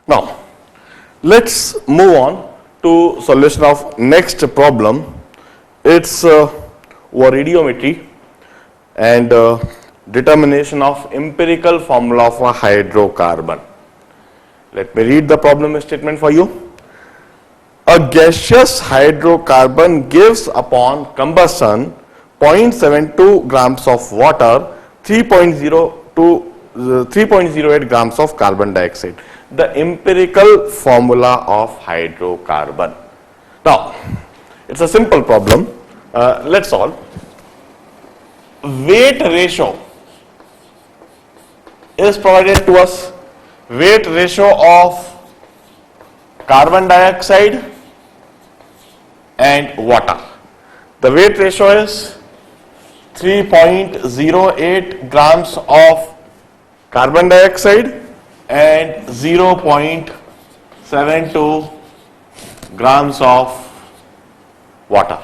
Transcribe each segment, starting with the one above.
Now, let's move on to solution of next problem. It's radiometry and determination of empirical formula for hydrocarbon. Let me read the problem statement for you. A gaseous hydrocarbon gives upon combustion 0.72 grams of water, 3.08 grams of carbon dioxide. The empirical formula of hydrocarbon. Now, it's a simple problem. Let's solve. Weight ratio is provided to us. Weight ratio of carbon dioxide and water. The weight ratio is 3.08 grams of carbon dioxide and 0.72 grams of water.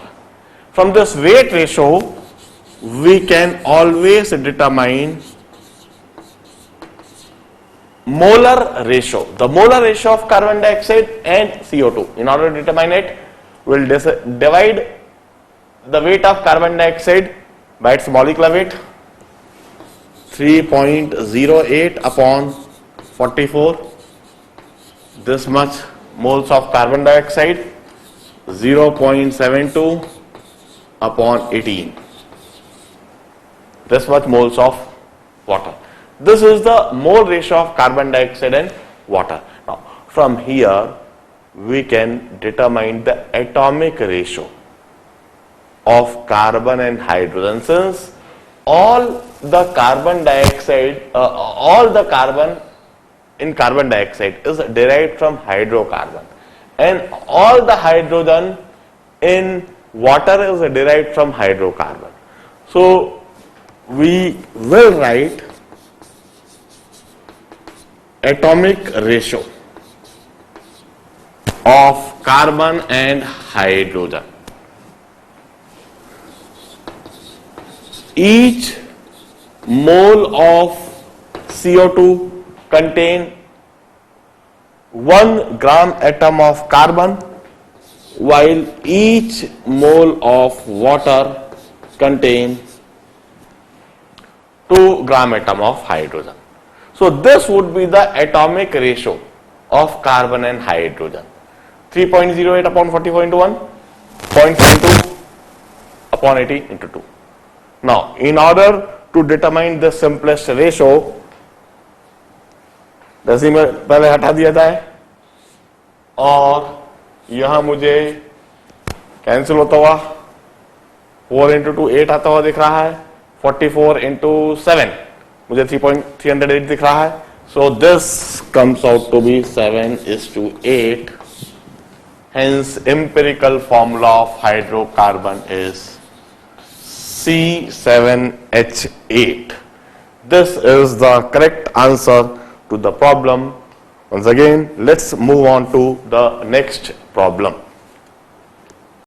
From this weight ratio, we can always determine molar ratio, the molar ratio of carbon dioxide and CO2. In order to determine it, we'll divide the weight of carbon dioxide by its molecular weight, 3.08 upon 44, this much moles of carbon dioxide, 0.72 upon 18, this much moles of water. This is the mole ratio of carbon dioxide and water. Now, from here, we can determine the atomic ratio of carbon and hydrogen, since all the carbon dioxide, all the carbon in carbon dioxide is derived from hydrocarbon, and all the hydrogen in water is derived from hydrocarbon. So, we will write atomic ratio of carbon and hydrogen. Each mole of CO2 contain 1 gram atom of carbon, while each mole of water contains 2 gram atom of hydrogen. So this would be the atomic ratio of carbon and hydrogen. 3.08 upon 44 into 1, 0.72 upon 80 into 2. Now, in order to determine the simplest ratio, decimal पहले हटा दिया जाए और यहां मुझे cancel होता हुआ 4 into 2 8 आता हुआ दिख रहा है, 44 into 7 मुझे 3.308 दिख रहा है. So this comes out to be 7:8. Hence empirical formula of hydrocarbon is C7H8. This is the correct answer to the problem. Once again, let's move on to the next problem.